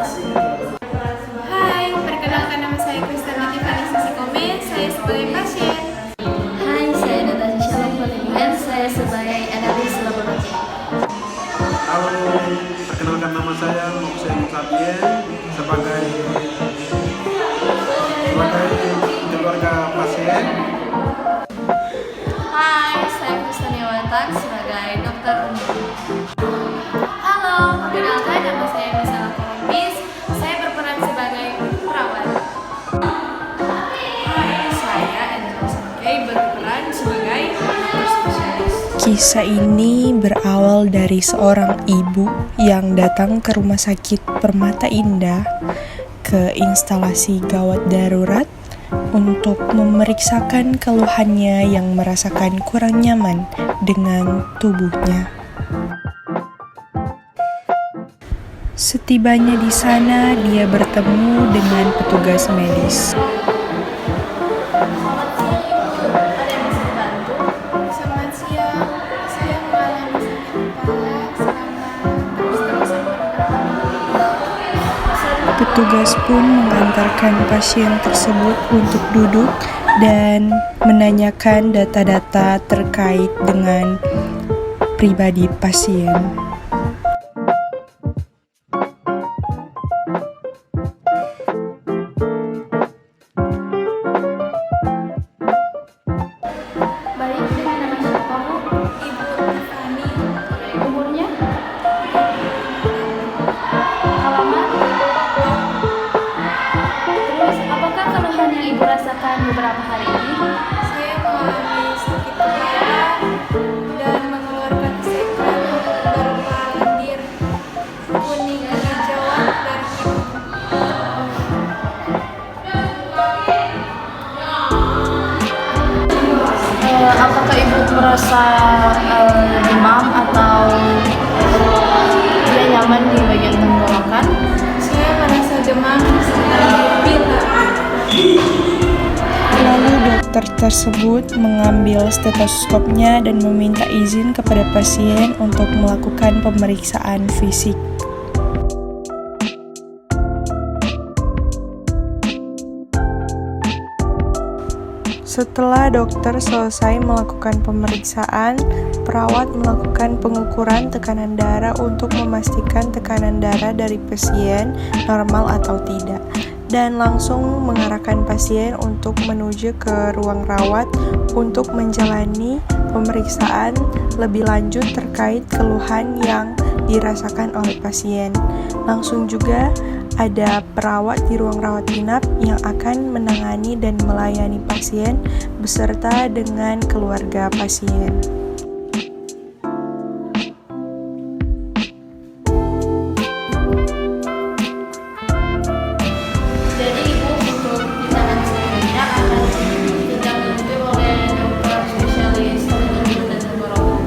Hai, perkenalkan nama saya Kristalina Tiffany Gomez. Saya sebagai pasien. Hai, saya Natasha Shalom. Saya sebagai analis laboratorium. Halo, perkenalkan nama saya Mokseng Sabien sebagai keluarga pasien. Hai, saya Kristania Watak sebagai dokter umum. Halo, perkenalkan nama saya Misalnya Kolombis. Saya berperan sebagai perawat. Hai, saya Angela Sangkei berperan sebagai dokter spesialis. Kisah ini berawal dari seorang ibu yang datang ke Rumah Sakit Permata Indah ke instalasi gawat darurat untuk memeriksakan keluhannya yang merasakan kurang nyaman dengan tubuhnya. Setibanya di sana, dia bertemu dengan petugas medis. Selamat siang, saya mengalami sakit kepala terus-terusan Petugas pun mengantarkan pasien tersebut untuk duduk dan menanyakan data-data terkait dengan pribadi pasien. Baik, dengan nama siapa Bu? Ibu Tiffany. Umurnya? Alamat? Terus, apakah keluhan yang Ibu rasakan beberapa hari ini? Saya mengalami sakit kepala dan mengeluarkan sekret berupa lendir kuning kehijauan dari hidung. Apakah Ibu merasa demam atau tidak nyaman di bagian tenggorokan? Saya merasa demam serta nyeri. Lalu dokter tersebut mengambil stetoskopnya dan meminta izin kepada pasien untuk melakukan pemeriksaan fisik. Setelah dokter selesai melakukan pemeriksaan, perawat melakukan pengukuran tekanan darah untuk memastikan tekanan darah dari pasien normal atau tidak, dan langsung mengarahkan pasien untuk menuju ke ruang rawat untuk menjalani pemeriksaan lebih lanjut terkait keluhan yang dirasakan oleh pasien. Langsung juga ada perawat di ruang rawat inap yang akan menangani dan melayani pasien beserta dengan keluarga pasien. Jadi Ibu untuk tindakan selanjutnya akan ditangani oleh dokter spesialis telinga hidung dan tenggorokan.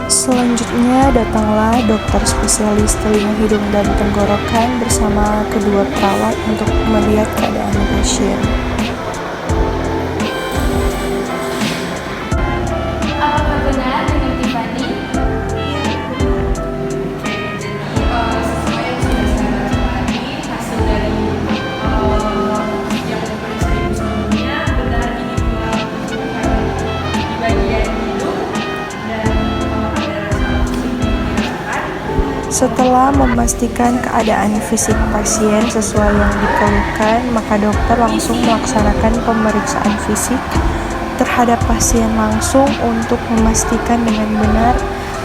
Selanjutnya datanglah dokter spesialis telinga hidung dan tenggorokan bersama kedua perawat untuk melihat keadaan pasien. Apakah benar dengan Tiffany? Sesuai yang sudah saya baca tadi, hasil dari yang diperiksa Ibu sebelumnya, benar ini di bagian hidung dan ada rasa pusing yang dirasakan. Setelah memastikan keadaan fisik pasien sesuai yang dikeluhkan, maka dokter langsung melaksanakan pemeriksaan fisik terhadap pasien langsung untuk memastikan dengan benar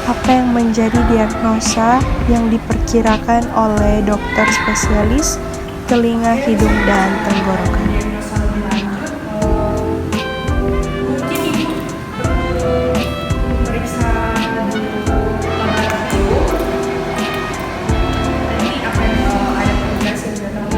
apa yang menjadi diagnosa yang diperkirakan oleh dokter spesialis telinga, hidung, dan tenggorokan. Diagnosa lebih lanjut, mungkin Ibu perlu periksa dulu laboratorium. Nanti akan ada petugas yang datang.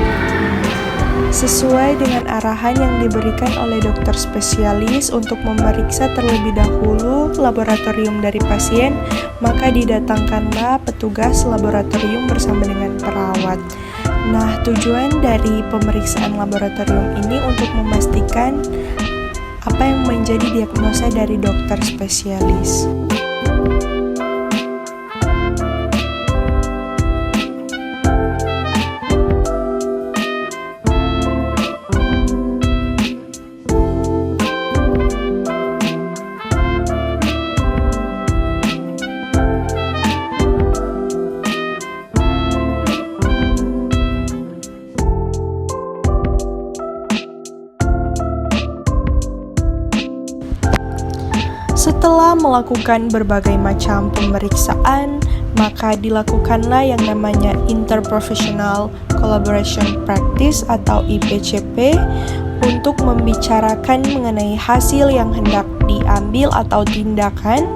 Sesuai dengan arahan yang diberikan oleh dokter spesialis untuk memeriksa terlebih dahulu laboratorium dari pasien, maka didatangkanlah petugas laboratorium bersama dengan perawat. Nah, tujuan dari pemeriksaan laboratorium ini untuk memastikan apa yang menjadi diagnosa dari dokter spesialis. Setelah melakukan berbagai macam pemeriksaan, maka dilakukanlah yang namanya Interprofessional Collaboration Practice atau IPCP untuk membicarakan mengenai hasil yang hendak diambil atau tindakan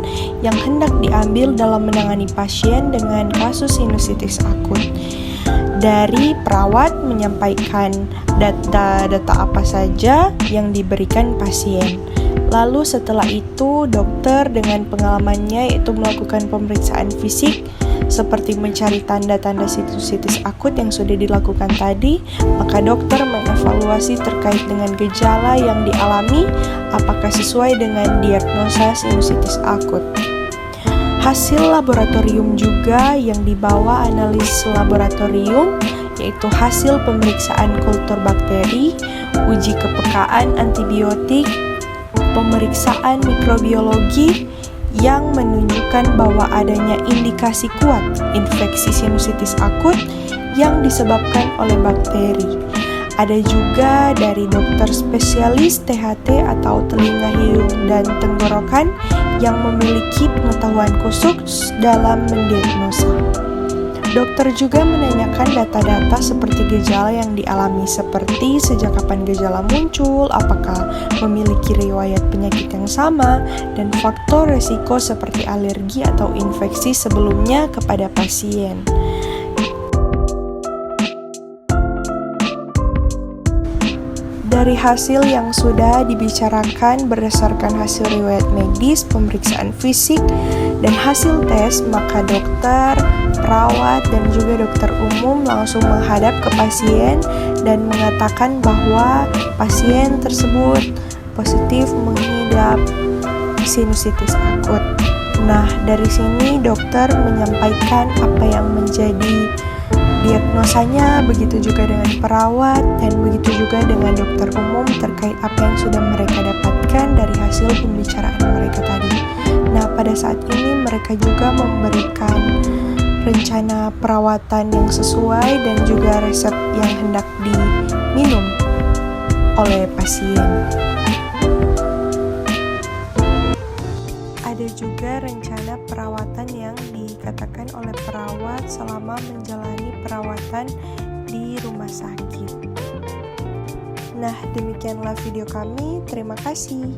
yang hendak diambil dalam menangani pasien dengan kasus sinusitis akut. Dari perawat menyampaikan data-data apa saja yang diberikan pasien. Lalu setelah itu dokter dengan pengalamannya yaitu melakukan pemeriksaan fisik seperti mencari tanda-tanda sinusitis akut yang sudah dilakukan tadi, maka dokter mengevaluasi terkait dengan gejala yang dialami apakah sesuai dengan diagnosa sinusitis akut. Hasil laboratorium juga yang dibawa analis laboratorium yaitu hasil pemeriksaan kultur bakteri, uji kepekaan antibiotik, pemeriksaan mikrobiologi yang menunjukkan bahwa adanya indikasi kuat infeksi sinusitis akut yang disebabkan oleh bakteri. Ada juga dari dokter spesialis THT atau telinga, hidung, dan tenggorokan yang memiliki pengetahuan khusus dalam mendiagnosa. Dokter juga menanyakan data-data seperti gejala yang dialami seperti sejak kapan gejala muncul, apakah memiliki riwayat penyakit yang sama, dan faktor resiko seperti alergi atau infeksi sebelumnya kepada pasien. Dari hasil yang sudah dibicarakan berdasarkan hasil riwayat medis, pemeriksaan fisik, dan hasil tes, maka dokter, perawat, dan juga dokter umum langsung menghadap ke pasien dan mengatakan bahwa pasien tersebut positif mengidap sinusitis akut. Nah, dari sini dokter menyampaikan apa yang menjadi diagnosanya, begitu juga dengan perawat, dan begitu juga dengan dokter umum terkait apa yang sudah mereka dapatkan dari hasil pembicaraan mereka tadi. Nah, pada saat ini mereka juga memberikan rencana perawatan yang sesuai dan juga resep yang hendak diminum oleh pasien. Ada juga rencana perawatan yang dikatakan oleh perawat selama menjalani perawatan di rumah sakit. Nah, demikianlah video kami. Terima kasih.